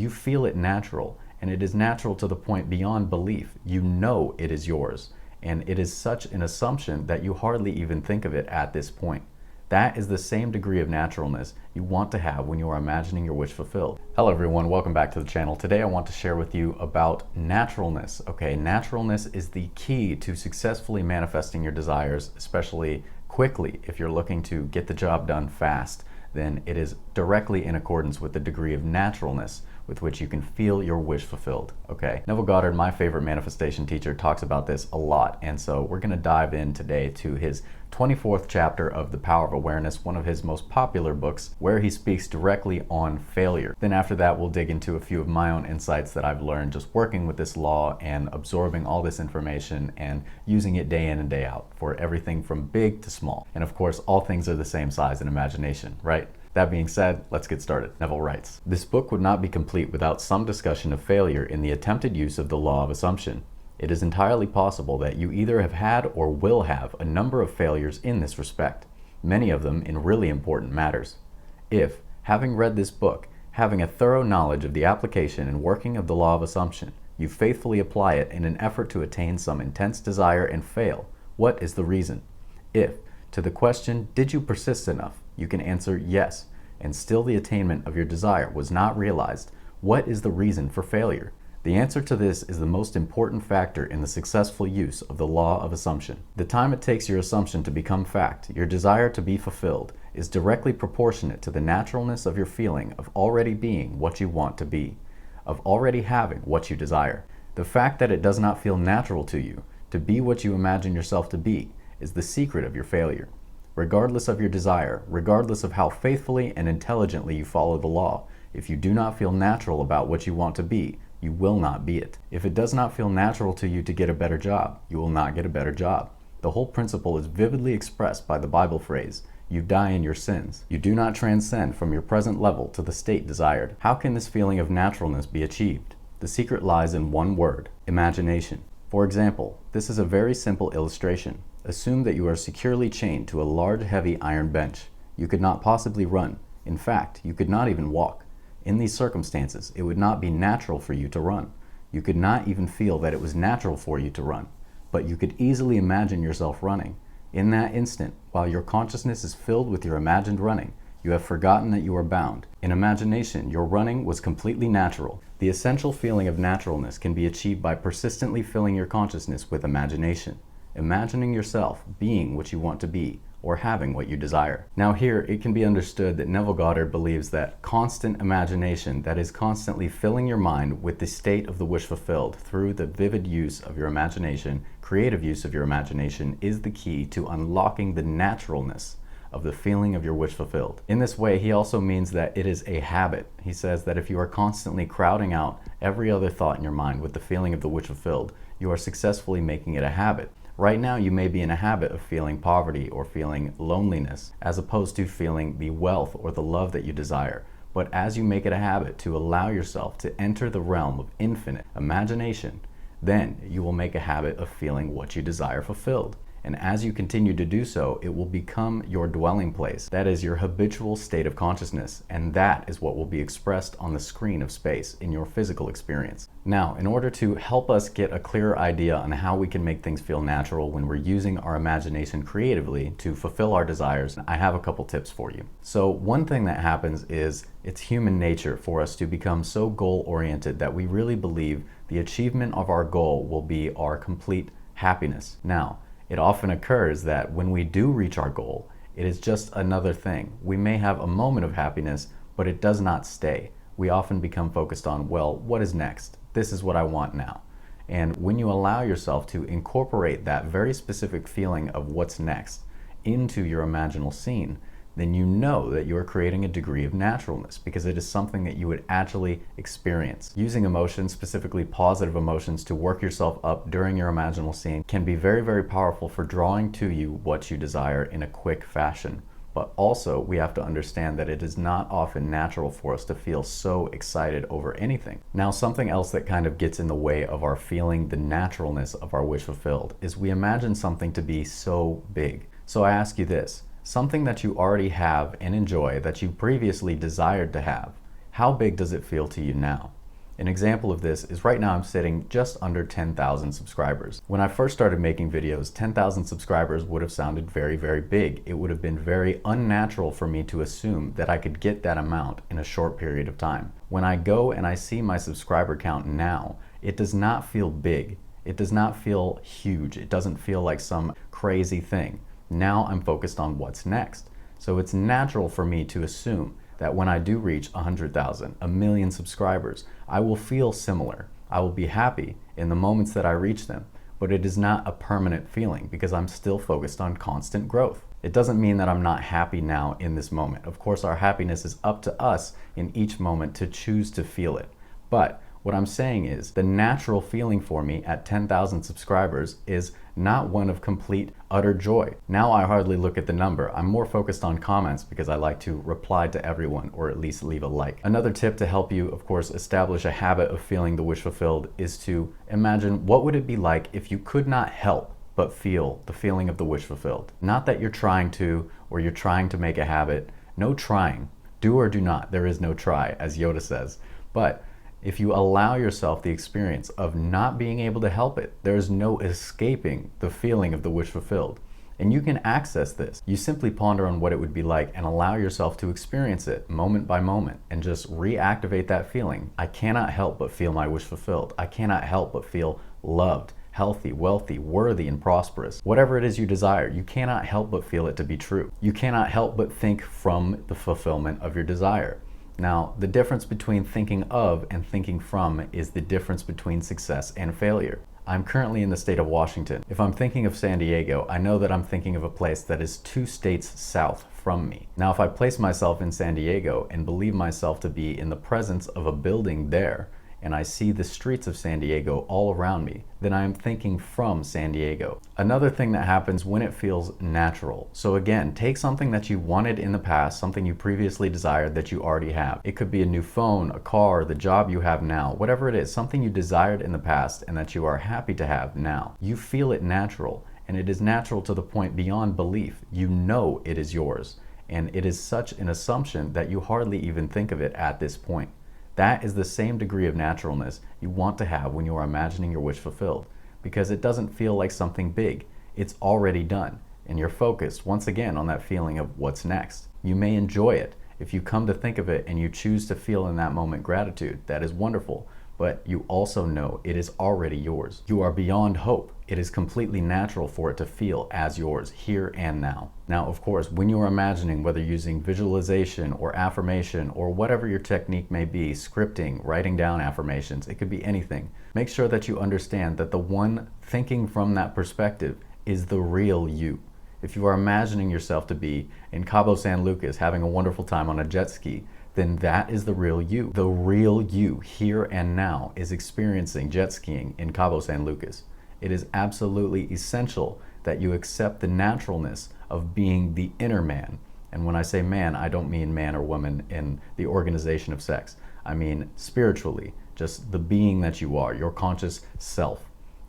you feel it natural, and it is natural to the point beyond belief. You know it is yours, and it is such an assumption that you hardly even think of it at this point. That is the same degree of naturalness you want to have when you are imagining your wish fulfilled. Hello everyone, welcome back to the channel. Today I want to share with you about naturalness. Okay, naturalness is the key to successfully manifesting your desires, especially quickly. If you're looking to get the job done fast, then it is directly in accordance with the degree of naturalness with which you can feel your wish fulfilled. Okay, Neville Goddard, my favorite manifestation teacher, talks about this a lot, and so we're going to dive in today to his 24th chapter of The Power of Awareness, one of his most popular books, where he speaks directly on failure. Then after that, we'll dig into a few of my own insights that I've learned just working with this law and absorbing all this information and using it day in and day out for everything from big to small. And of course, all things are the same size in imagination, right? That being said, let's get started. Neville writes, "This book would not be complete without some discussion of failure in the attempted use of the law of assumption. It is entirely possible that you either have had or will have a number of failures in this respect, many of them in really important matters. If, having read this book, having a thorough knowledge of the application and working of the law of assumption, you faithfully apply it in an effort to attain some intense desire and fail, what is the reason? If, to the question, did you persist enough, you can answer yes, and still the attainment of your desire was not realized, what is the reason for failure? The answer to this is the most important factor in the successful use of the law of assumption. The time it takes your assumption to become fact, your desire to be fulfilled, is directly proportionate to the naturalness of your feeling of already being what you want to be, of already having what you desire. The fact that it does not feel natural to you to be what you imagine yourself to be is the secret of your failure. Regardless of your desire, regardless of how faithfully and intelligently you follow the law, if you do not feel natural about what you want to be, you will not be it. If it does not feel natural to you to get a better job, you will not get a better job. The whole principle is vividly expressed by the Bible phrase, you die in your sins. You do not transcend from your present level to the state desired. How can this feeling of naturalness be achieved? The secret lies in one word, imagination. For example, this is a very simple illustration. Assume that you are securely chained to a large, heavy iron bench. You could not possibly run. In fact, you could not even walk. In these circumstances, it would not be natural for you to run. You could not even feel that it was natural for you to run. But you could easily imagine yourself running. In that instant, while your consciousness is filled with your imagined running, you have forgotten that you are bound. In imagination, your running was completely natural. The essential feeling of naturalness can be achieved by persistently filling your consciousness with imagination. Imagining yourself being what you want to be, or having what you desire. Now here, it can be understood that Neville Goddard believes that constant imagination, that is constantly filling your mind with the state of the wish fulfilled through the vivid use of your imagination, creative use of your imagination, is the key to unlocking the naturalness of the feeling of your wish fulfilled. In this way, he also means that it is a habit. He says that if you are constantly crowding out every other thought in your mind with the feeling of the wish fulfilled, you are successfully making it a habit. Right now, you may be in a habit of feeling poverty or feeling loneliness, as opposed to feeling the wealth or the love that you desire. But as you make it a habit to allow yourself to enter the realm of infinite imagination, then you will make a habit of feeling what you desire fulfilled. And as you continue to do so, it will become your dwelling place. That is your habitual state of consciousness, and that is what will be expressed on the screen of space in your physical experience. Now, in order to help us get a clearer idea on how we can make things feel natural when we're using our imagination creatively to fulfill our desires, I have a couple tips for you. So one thing that happens is it's human nature for us to become so goal-oriented that we really believe the achievement of our goal will be our complete happiness. Now, it often occurs that when we do reach our goal, it is just another thing. We may have a moment of happiness, but it does not stay. We often become focused on, well, what is next? This is what I want now. And when you allow yourself to incorporate that very specific feeling of what's next into your imaginal scene, then you know that you are creating a degree of naturalness because it is something that you would actually experience. Using emotions, specifically positive emotions, to work yourself up during your imaginal scene can be very, very powerful for drawing to you what you desire in a quick fashion. But also, we have to understand that it is not often natural for us to feel so excited over anything. Now, something else that kind of gets in the way of our feeling the naturalness of our wish fulfilled is we imagine something to be so big. So I ask you this. Something that you already have and enjoy that you previously desired to have, how big does it feel to you now? An example of this is right now I'm sitting just under 10,000 subscribers. When I first started making videos, 10,000 subscribers would have sounded very, very big. It would have been very unnatural for me to assume that I could get that amount in a short period of time. When I go and I see my subscriber count now, it does not feel big. It does not feel huge. It doesn't feel like some crazy thing. Now I'm focused on what's next. So it's natural for me to assume that when I do reach 100,000, a million subscribers, I will feel similar. I will be happy in the moments that I reach them, but it is not a permanent feeling because I'm still focused on constant growth. It doesn't mean that I'm not happy now in this moment. Of course, our happiness is up to us in each moment to choose to feel it. But what I'm saying is the natural feeling for me at 10,000 subscribers is not one of complete, utter joy. Now I hardly look at the number. I'm more focused on comments because I like to reply to everyone or at least leave a like. Another tip to help you, of course, establish a habit of feeling the wish fulfilled is to imagine what would it be like if you could not help but feel the feeling of the wish fulfilled. Not that you're trying to or you're trying to make a habit. No trying. Do or do not. There is no try, as Yoda says. But if you allow yourself the experience of not being able to help it, there's no escaping the feeling of the wish fulfilled. And you can access this. You simply ponder on what it would be like and allow yourself to experience it moment by moment and just reactivate that feeling. I cannot help but feel my wish fulfilled. I cannot help but feel loved, healthy, wealthy, worthy, and prosperous. Whatever it is you desire, you cannot help but feel it to be true. You cannot help but think from the fulfillment of your desire. Now, the difference between thinking of and thinking from is the difference between success and failure. I'm currently in the state of Washington. If I'm thinking of San Diego, I know that I'm thinking of a place that is 2 states south from me. Now, if I place myself in San Diego and believe myself to be in the presence of a building there, and I see the streets of San Diego all around me, then I am thinking from San Diego. Another thing that happens when it feels natural. So again, take something that you wanted in the past, something you previously desired that you already have. It could be a new phone, a car, the job you have now, whatever it is, something you desired in the past and that you are happy to have now. You feel it natural, and it is natural to the point beyond belief. You know it is yours, and it is such an assumption that you hardly even think of it at this point. That is the same degree of naturalness you want to have when you are imagining your wish fulfilled, because it doesn't feel like something big. It's already done, and you're focused once again on that feeling of what's next. You may enjoy it if you come to think of it and you choose to feel in that moment gratitude. That is wonderful, but you also know it is already yours. You are beyond hope. It is completely natural for it to feel as yours here and now. Now, of course, when you are imagining, whether using visualization or affirmation or whatever your technique may be, scripting, writing down affirmations, it could be anything. Make sure that you understand that the one thinking from that perspective is the real you. If you are imagining yourself to be in Cabo San Lucas having a wonderful time on a jet ski, then that is the real you. The real you here and now is experiencing jet skiing in Cabo San Lucas. It is absolutely essential that you accept the naturalness of being the inner man. And when I say man, I don't mean man or woman in the organization of sex. I mean spiritually, just the being that you are, your conscious self.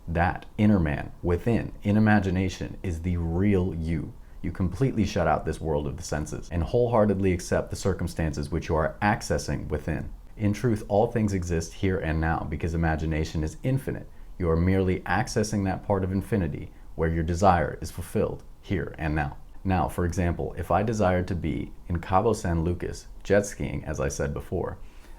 That inner man within, in imagination, is the real you. You completely shut out this world of the senses and wholeheartedly accept the circumstances which you are accessing within. In truth, all things exist here and now because imagination is infinite. You are merely accessing that part of infinity where your desire is fulfilled here and now. Now, for example, if I desired to be in Cabo San Lucas jet skiing, as I said before,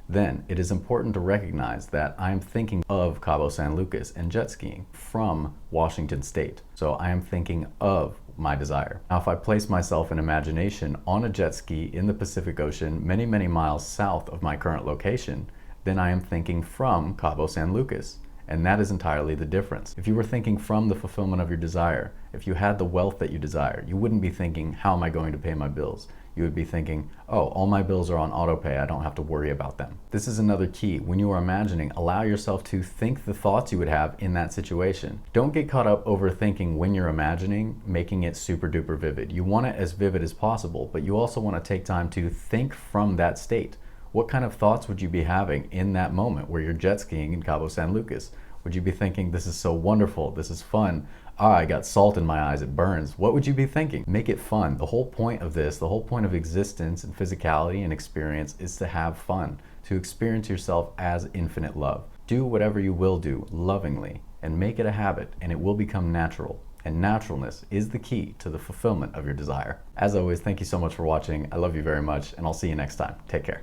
then it is important to recognize that I am thinking of Cabo San Lucas and jet skiing from Washington State. So I am thinking of my desire. Now, if I place myself in imagination on a jet ski in the Pacific Ocean, many, many miles south of my current location, then I am thinking from Cabo San Lucas. And that is entirely the difference. If you were thinking from the fulfillment of your desire, if you had the wealth that you desire, you wouldn't be thinking, how am I going to pay my bills? You would be thinking, oh, all my bills are on auto pay, I don't have to worry about them. This is another key. When you are imagining, allow yourself to think the thoughts you would have in that situation. Don't get caught up overthinking when you're imagining, making it super duper vivid. You want it as vivid as possible, but you also want to take time to think from that state. What kind of thoughts would you be having in that moment where you're jet skiing in Cabo San Lucas? Would you be thinking, this is so wonderful, this is fun, I got salt in my eyes, it burns? What would you be thinking? Make it fun. The whole point of this, the whole point of existence and physicality and experience is to have fun, to experience yourself as infinite love. Do whatever you will do lovingly and make it a habit, and it will become natural. And naturalness is the key to the fulfillment of your desire. As always, thank you so much for watching. I love you very much, and I'll see you next time. Take care.